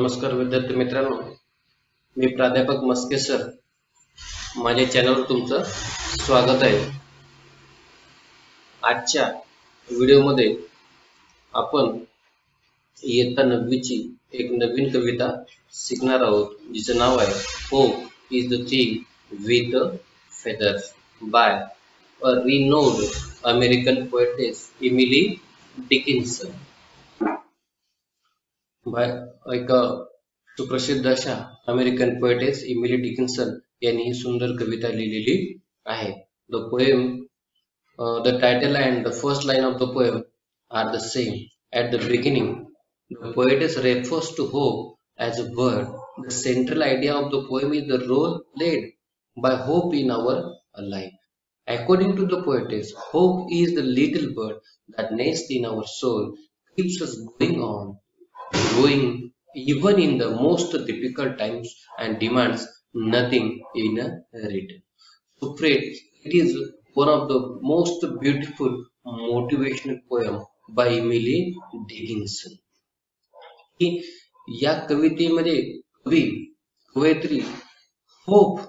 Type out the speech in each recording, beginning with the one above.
नमस्कार विद्यार्थी मित्रांनो, मी प्राध्यापक मस्के सर. माझ्या चॅनलवर तुमचं स्वागत आहे. आजच्या व्हिडिओमध्ये आपण इयत्ता 9वीची एक नवीन कविता शिकणार आहोत, जिचं नाव आहे hope is the thing with feathers by a renowned American poetess Emily Dickinson. एक सुप्रसिद्ध अशा अमेरिकन पोएटेस एमिली डिकिन्सन यांनी ही सुंदर कविता लिहिलेली आहे. The poem, the title and the first line of the poem are the same. At the beginning, the poetess refers to hope as a bird. The central idea of the poem is the role played by hope in our life. According to the poetess, hope is the little bird that nests in our soul, keeps us going on, growing even in the most difficult times and demands nothing in return. So friends, it is one of the most beautiful motivational poem by Emily Dickinson. या कवितेमध्ये कवयित्री hope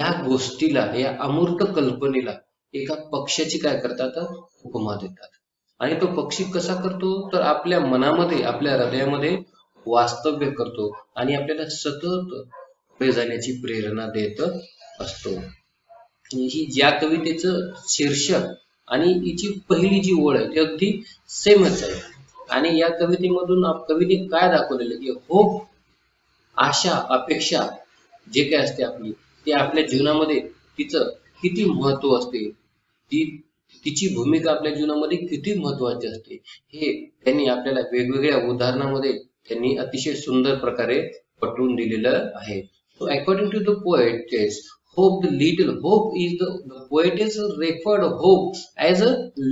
या गोष्टीला, या अमूर्त कल्पनेला एका पक्षाची काय करतात, उपमा देतात. आणि तो पक्षी कसा करतो, तर आपल्या मनामध्ये, आपल्या हृदयामध्ये वास्तव्य करतो आणि आपल्याला सतत पुढे जाण्याची प्रेरणा देत असतो. ही ज्या कवितेचं शीर्षक आणि हिची पहिली जी ओळ आहे ती अगदी सेमच आहे. आणि या कवितेमधून कवीने काय दाखवलेलं की होप, आशा, अपेक्षा जे काय असते आपली, ते आपल्या जीवनामध्ये तिचं किती महत्व असते, तिची भूमिका आपल्या जीवनामध्ये किती महत्वाची असते, हे त्यांनी आपल्याला वेगवेगळ्या उदाहरणामध्ये त्यांनी अतिशय सुंदर प्रकारे पटवून दिलेलं आहे. So according to the poetess, hope is the poetess referred hope as a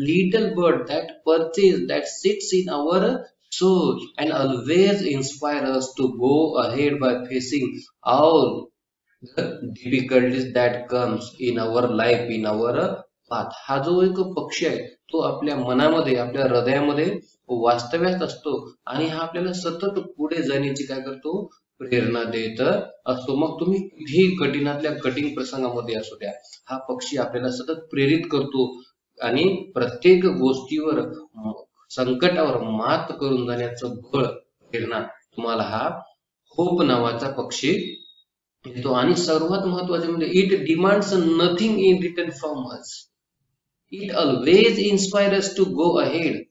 little bird that sits in our soul and always inspires us to go ahead by facing all the difficulties that comes in our life, in our path. हा जो एक पक्षी आहे तो आपल्या मनामध्ये, आपल्या हृदयामध्ये वास्तव्यात असतो आणि हा आपल्याला सतत पुढे जाण्याची काय करतो, प्रेरणा देत असतो. मग तुम्ही कुठेही कठीणातल्या कठीण प्रसंगामध्ये असू द्या, हा पक्षी आपल्याला सतत प्रेरित करतो आणि प्रत्येक गोष्टीवर, संकटावर मात करून जाण्याचं बळ, प्रेरणा तुम्हाला हा होप नावाचा पक्षी देतो. आणि सर्वात महत्वाचे म्हणजे it demands nothing in return from us. It always inspires to go ahead.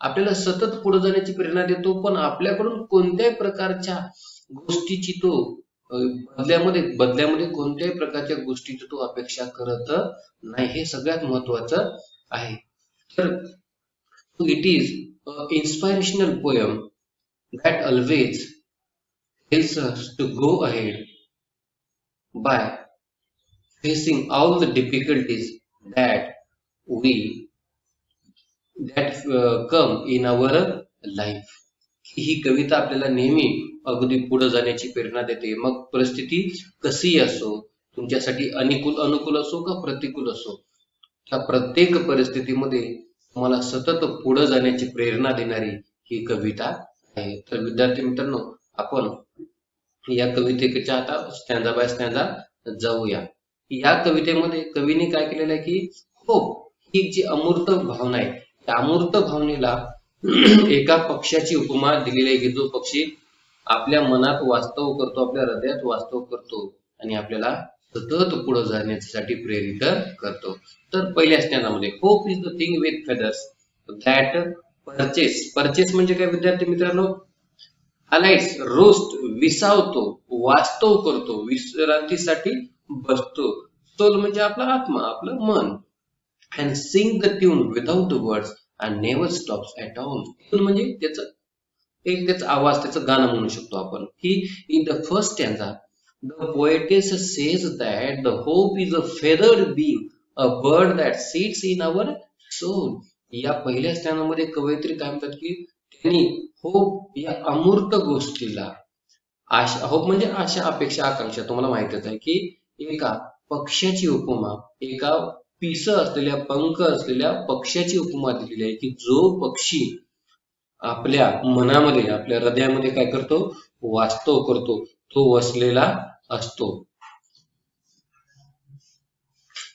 आपल्याला सतत पुढे जाण्याची प्रेरणा देतो, पण आपल्याकडून कोणत्याही प्रकारच्या गोष्टीची तो बदल्यामध्ये कोणत्याही प्रकारच्या गोष्टीची तो अपेक्षा करत नाही. हे सगळ्यात महत्वाचं आहे. तर it is a inspirational poem that always helps us to go ahead by facing all the difficulties that come in our life. ही कविता आपल्याला नेहमी अगदी पुढे जाण्याची प्रेरणा देते. मग परिस्थिती कशी असो, तुमच्यासाठी अनुकूल असो का प्रतिकूल असो, त्या प्रत्येक परिस्थितीमध्ये तुम्हाला सतत पुढे जाण्याची प्रेरणा देणारी ही कविता आहे. तर विद्यार्थी मित्रांनो, आपण या कवितेच्या आता स्टँजा बाय स्टँजा जाऊया. या कवितेमध्ये कवीने काय केलेलं आहे की होप ही जी अमूर्त भावना आहे, त्या अमूर्त भावनेला एका पक्षाची उपमा दिलेली आहे की जो पक्षी आपल्या मनात वास्तव करतो, आपल्या हृदयात वास्तव करतो आणि आपल्याला सतत पुढे जाण्यासाठी प्रेरित करतो. तर पहिल्या स्टँजामध्ये hope is the thing with feathers that perches म्हणजे काय विद्यार्थी मित्रांनो, अलाइट्स, रोस्ट, विसावतो, वास्तव करतो, विश्रांतीसाठी बसतो. सोल म्हणजे आपला आत्मा, आपलं मन. And sing the tune without the words and never stops at all. म्हणजे त्याचा आवाज, त्याचं गाणं म्हणू शकतो आपण. की in the first stanza the poetess says that the hope is a feathered being, a bird that sits in our soul. या पहिल्या स्टँजामध्ये कवयित्री काय म्हणतात की त्यांनी होप या अमूर्त गोष्टीला, आशा, होप म्हणजे आशा, अपेक्षा, आकांक्षा, तुम्हाला माहितच आहे की एका पक्षाची उपमा, एका पिस असलेल्या, पंख असलेल्या पक्षाची उपमा दिलेली आहे की जो पक्षी आपल्या मनामध्ये, आपल्या हृदयामध्ये काय करतो, वास्तव करतो तो वसलेला असतो.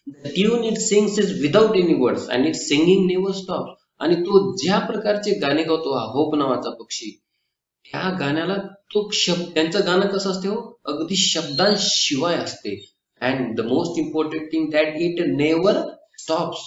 The tune it sings is without any words and its singing never stops. आणि तो ज्या प्रकारचे गाणे गातो हा होप नावाचा पक्षी, त्या गाण्याला तो शब्द, त्यांचं गाणं कसं असते हो, अगदी शब्दांशिवाय असते. And the most important thing that it never stops,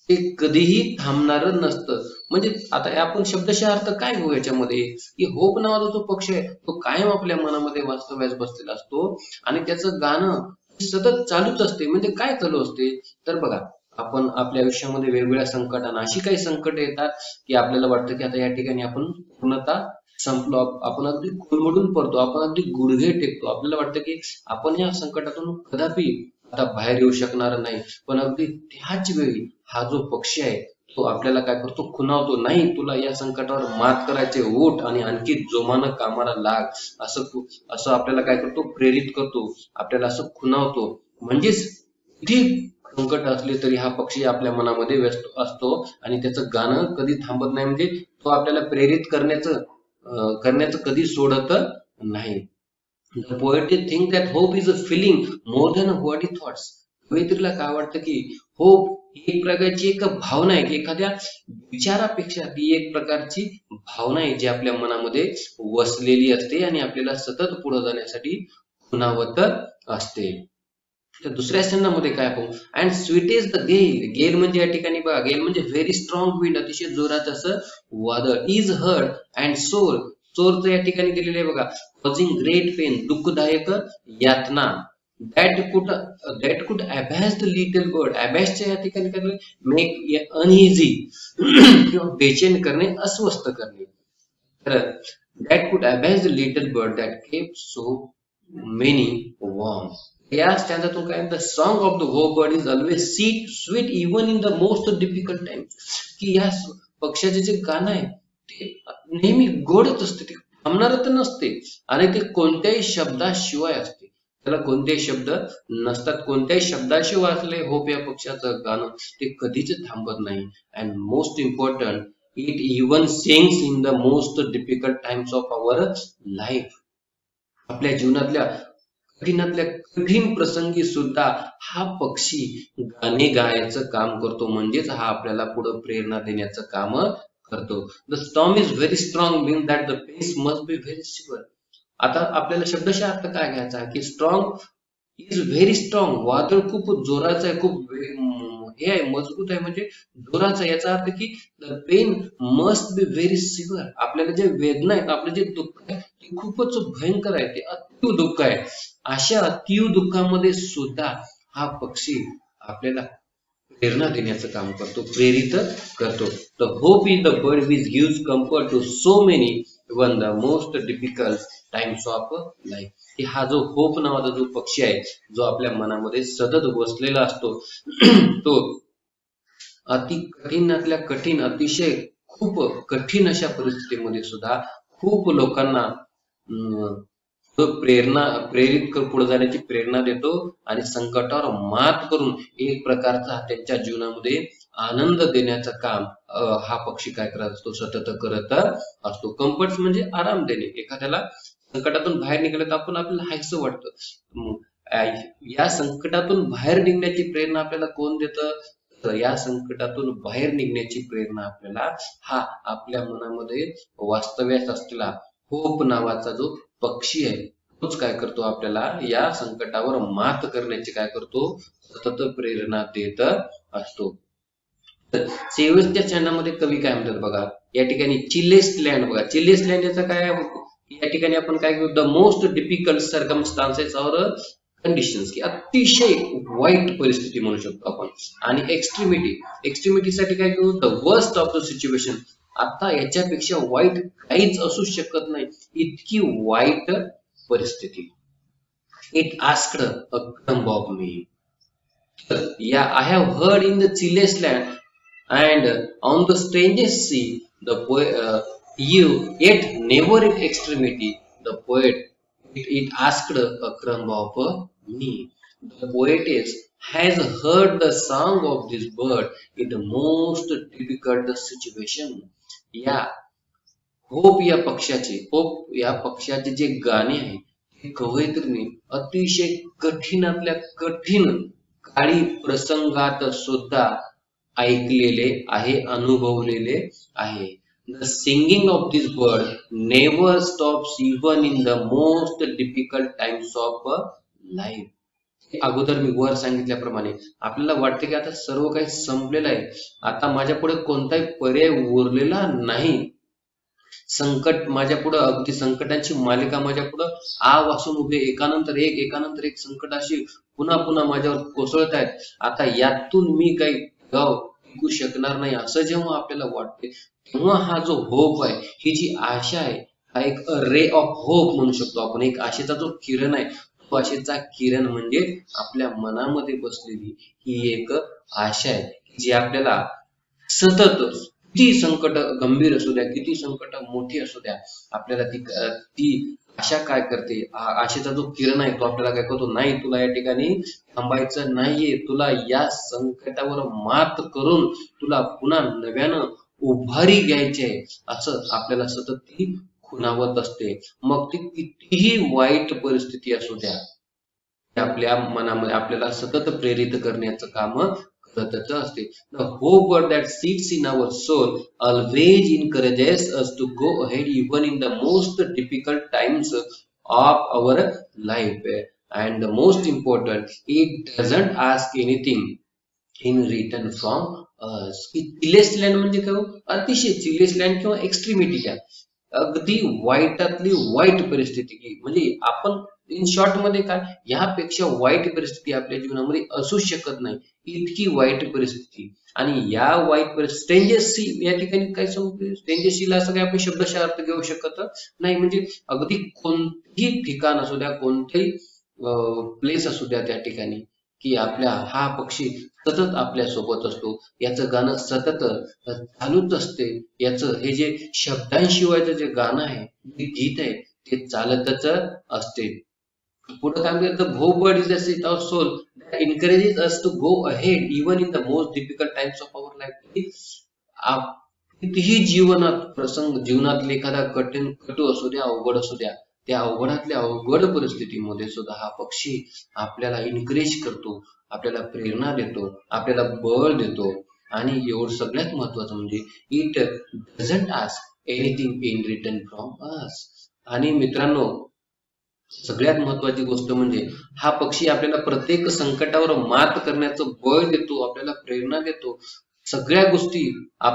ते कधीही थांबणार नसतं. म्हणजे आता आपण शब्दशः अर्थ काय घेऊ याच्यामध्ये, की होप नावाचा जो पक्षी आहे तो कायम आपल्या मनामध्ये वास्तव्यास बसलेला असतो आणि त्याचं गाणं सतत चालूच असते. म्हणजे काय चालू असते तर बघा, आपण आपल्या आयुष्यामध्ये वेगवेगळ्या संकटांना, अशी काही संकट येतात की आपल्याला वाटतं की आता या ठिकाणी आपण पूर्णतः संपलो, आपण अगदी कोलमडून पडतो, आपण अगदी गुडघे टेकतो, आपल्याला वाटतं की आपण या संकटातून कदापि आता बाहेर येऊ शकणार नाही. पण अगदी त्याच वेळी हा जो पक्षी आहे तो आपल्याला काय करतो, खुणावतो, नाही तुला या संकटावर मात करायचे, उठ आणि आणखी जोमानं कामाला लाग, असं आपल्याला काय करतो, प्रेरित करतो, आपल्याला असं खुणावतो. म्हणजेच किती संकट असले तरी हा पक्षी आपल्या मनामध्ये व्यस्त असतो आणि त्याचं गाणं कधी थांबत नाही. म्हणजे तो आपल्याला प्रेरित करण्याचं कधी सोडत नाही. The poetic think that hope is a feeling more than a body thoughts. कवयित्रीला काय वाटतं की होप ही एक प्रकारची एक भावना आहे, की एखाद्या विचारापेक्षा ती एक प्रकारची भावना आहे जी आपल्या मनामध्ये वसलेली असते आणि आपल्याला सतत पुढे जाण्यासाठी खुणावत असते. तर दुसऱ्या संधामध्ये काय पाहू, अँड स्वीट इज द गेल. गेल म्हणजे या ठिकाणी बघा, गेल म्हणजे व्हेरी स्ट्रॉंग विंड, अतिशय जोराचं असं वादळ. इज हर्ड अँड सोर, सोरचं या ठिकाणी दिलेलं आहे बघा, कॉझिंग ग्रेट पेन, दुःखदायक यातना. That could abash the little bird, अबॅशच्या या ठिकाणी काय, मेक अनइझी किंवा बेचैन करणे, अस्वस्थ करणे. तर that could abash the little bird that kept so many warm. या स्टँजातून काय, the song of the hope bird is always sweet even in the most difficult times. की या पक्षाचे जे गाणं आहे ते नेहमी गोडच असते, ते थांबणार तर नसते आणि ते कोणत्याही शब्दाशिवाय असते, त्याला कोणतेही शब्द नसतात. कोणत्याही शब्दाशिवाय असले होप या पक्षाचं गाणं ते कधीच थांबत नाही. And most important, it even sings in the most difficult times of our life. आपल्या जीवनातल्या कठीण प्रसंगी सुद्धा हा पक्षी गाणे गायचं काम करतो. म्हणजेच हा आपल्याला पुढे प्रेरणा देण्याचं काम करतो. The storm is very strong mean that the pace must be very severe. आता आपल्याला शब्दशः अर्थ काय घ्यायचा आहे की स्ट्रॉंग इज व्हेरी स्ट्रॉंग, वादळ खूप जोराचं आहे, खूप हे आहे, मजबूत आहे, म्हणजे जोराचा. याचा अर्थ की the pain must be very severe. आपल्याला जे वेदना आहेत, आपलं जे दुःख आहे ते खूपच भयंकर आहे, ते अतीव दुःख आहे. अशा अतीव दुःखामध्ये सुद्धा हा पक्षी आपल्याला प्रेरणा देण्याचं काम करतो, प्रेरित करतो. The hope is the bird which gives comfort to so many even the most difficult times of life. की हा जो होप नावाचा जो पक्षी आहे, जो आपल्या मनामध्ये सतत बसलेला असतो, तो अति कठीणातल्या कठीण, अतिशय खूप कठीण अशा परिस्थितीमध्ये सुद्धा खूप लोकांना प्रेरित पुढे जाण्याची प्रेरणा देतो आणि संकटावर मात करून एक प्रकारचा त्यांच्या जीवनामध्ये आनंद देण्याचं काम हा पक्षी काय करत असतो, सतत करत असतो. कम्फर्ट म्हणजे आराम देणे. एखाद्याला संकटातून बाहेर निघालं तर आपल्याला हायसं वाटतं. या संकटातून बाहेर निघण्याची प्रेरणा आपल्याला कोण देतं, तर या संकटातून बाहेर निघण्याची प्रेरणा आपल्याला हा आपल्या मनामध्ये वास्तव्यास असलेला होप नावाचा जो पक्षी आहे तोच काय करतो, आपल्याला या संकटावर मात करण्याची काय करतो, सतत प्रेरणा देत असतो. तर शेवटच्या चरणामध्ये कवी काय म्हणतात बघा, या ठिकाणी चिलेस्ट लँड बघा, चिलेस्ट लँड याचा काय, या ठिकाणी आपण काय घेऊ, the most difficult circumstances or conditions, की अतिशय वाईट परिस्थिती म्हणू शकतो आपण. आणि एक्स्ट्रीमिटीसाठी काय घेऊ, the worst of the situation. आता याच्यापेक्षा वाईट काहीच असू शकत नाही, इतकी वाईट परिस्थिती. It asked a crumb of me. या I have heard in the chillest land and on the strangest sea the poet you yet never at extremity the poet it asked a crumb of me. The poetess has heard the song of this bird in the most difficult situation. या hope या पक्षाचे जे गाणे आहे हे कवयित्रीने अतिशय कठीणातल्या कठीण काळी प्रसंगात सुद्धा ऐकलेले आहे, अनुभवलेले आहे. The singing of this bird never stops even in the most difficult times of life. अगोदर मी वर सांगितल्याप्रमाणे आपल्याला वाटते की आता सर्व काही संपलेलं आहे, आता माझ्या पुढे कोणताही पर्याय उरलेला नाही, संकट माझ्या पुढे, अगदी संकटांची मालिका माझ्या पुढे आ वासून उभे एकानंतर एक संकट अशी पुन्हा पुन्हा माझ्यावर कोसळत आहेत, आता यातून मी काही टिकू शकणार नाही असं जेव्हा आपल्याला वाटते, तेव्हा हा जो होप आहे, ही जी आशा आहे, हा एक रे ऑफ होप म्हणू शकतो आपण. एक आशेचा जो किरण आहे, तो आशेचा किरण म्हणजे आपल्या मनामध्ये बसलेली ही एक आशा आहे जी आपल्याला सतत किती संकट गंभीर असू द्या, किती संकट मोठी असू द्या, आपल्याला ती आशा काय करते, आशेचा जो किरण आहे तो आपल्याला काय करतो, नाही तुला या ठिकाणी थांबायचं नाहीये, तुला या संकटावर मात करून तुला पुन्हा नव्यानं उभारी घ्यायची आहे, असं आपल्याला सतत ती खुणावत असते. मग ती कितीही वाईट परिस्थिती असू द्या, आपल्या मनामध्ये आपल्याला सतत प्रेरित करण्याचं काम करतच असते. The hope that sits in our soul always encourages us to go ahead even in the most difficult times of our life. And the most important, it doesn't ask anything in return from us. Chillest land म्हणजे काय, अतिशय चिलेस land किंवा एक्स्ट्रीमिटी, अगदी वाईटातली वाईट परिस्थिती, म्हणजे आपण in short मध्ये काय, यापेक्षा वाईट परिस्थिती आपल्या जीवनामध्ये असू शकत नाही, इतकी वाईट परिस्थिती. आणि या वाईट परिस्थिती स्ट्रेंजर्सशी या ठिकाणी काय समजते, स्ट्रेंजर्सशीला असं काही आपण शब्दशः अर्थ घेऊ शकत नाही, म्हणजे अगदी कोणतेही ठिकाण असू द्या, कोणतेही प्लेस असू द्या, त्या ठिकाणी की आपल्या हा पक्षी सतत आपल्या सोबत असतो, याचं गाणं सतत चालूच असते, याचं हे जे शब्दांशिवायचं जे गाणं आहे, जे गीत आहे, ते चालतच असते. पुढे काय म्हणतात, the bird is the seat of soul that encourages us to go ahead even in the most difficult times of our life. कितीही जीवनातले एखादा कटू असू द्या, अवघड असू द्या, त्या अवघडातल्या अवघड परिस्थितीमध्ये सुद्धा हा पक्षी आपल्याला इनकरेज करतो, आपल्याला प्रेरणा देतो, आपल्याला बळ देतो. आणि एवढं सगळ्यात महत्वाचं म्हणजे it doesn't ask anything in return from अस. आणि मित्रांनो, सगळ्यात महत्वाची गोष्ट म्हणजे हा पक्षी आपल्याला प्रत्येक संकटावर मात करण्याचं बळ देतो, आपल्याला प्रेरणा देतो, सगळ्या गोष्टी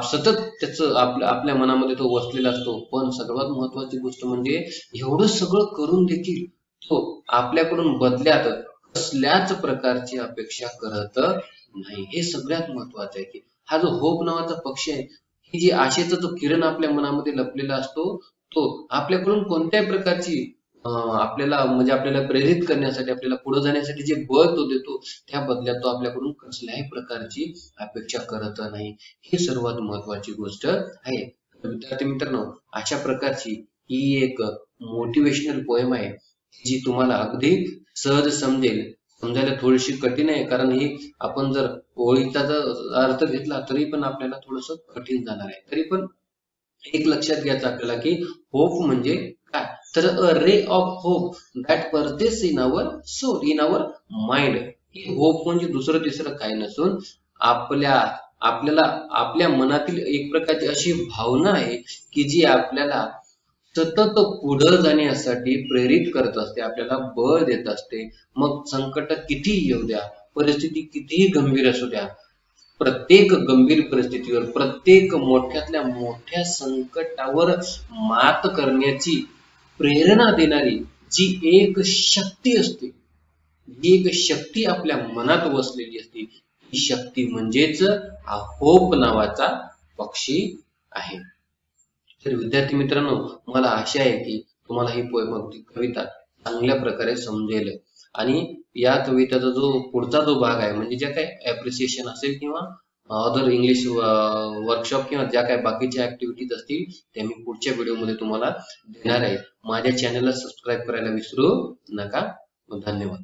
सतत त्याचं आपल्या मनामध्ये तो वसलेला असतो. पण सर्वात महत्वाची गोष्ट म्हणजे एवढं सगळं करून देखील तो आपल्याकडून बदल्यात कसल्याच प्रकारची अपेक्षा करत नाही. हे सगळ्यात महत्वाचं आहे की हा जो होप नावाचा पक्षी आहे, ही जी आशेचा जो किरण आपल्या मनामध्ये लपलेला असतो, तो आपल्याकडून कोणत्याही प्रकारची आपल्याला प्रेरित करण्यासाठी, आपल्याला पुढे जाण्यासाठी जे बळ तो देतो, त्या बदल्यात तो आपल्याकडून कसल्याही प्रकारची अपेक्षा करत नाही. ही सर्वात महत्वाची गोष्ट आहे. विद्यार्थी मित्रांनो, अशा प्रकारची ही एक मोटिवेशनल पोएम आहे जी तुम्हाला अगदी सहज समजायला थोडीशी कठीण आहे, कारण ही आपण जर ओळीचा अर्थ घेतला तरी पण आपल्याला थोडस कठीण जाणार आहे. तरी पण एक लक्षात घ्यायचं आपल्याला की होप म्हणजे काय, तर a ray of hope that perches in our soul, in our mind. ही होप म्हणजे दुसरं तिसरं काही नसून आपल्याला आपल्या मनातील एक प्रकारची अशी भावना आहे की जी आपल्याला सतत पुढे जाण्यासाठी प्रेरित करत असते, आपल्याला बळ देत असते. मग संकट कितीही येऊ द्या, परिस्थिती कितीही गंभीर असू द्या, प्रत्येक गंभीर परिस्थितीवर, प्रत्येक मोठ्यातल्या मोठ्या संकटावर मात करण्याची प्रेरणा देणारी जी एक शक्ती असते, जी एक शक्ती आपल्या मनात वसलेली असते, ही शक्ती म्हणजेच हा होप नावाचा पक्षी आहे. तर विद्यार्थी मित्रांनो, मला आशा आहे की तुम्हाला ही कविता चांगल्या प्रकारे समजेल. आणि या कवितेचा जो पुढचा जो भाग आहे, म्हणजे ज्या काही अप्रिसिएशन असेल किंवा अदर इंग्लिश वर्कशॉप किंवा ज्या काही बाकीच्या ऍक्टिव्हिटीज असतील, त्या मी पुढच्या व्हिडिओमध्ये तुम्हाला देणार आहे. माझ्या चॅनलला सबस्क्राईब करायला विसरू नका. धन्यवाद.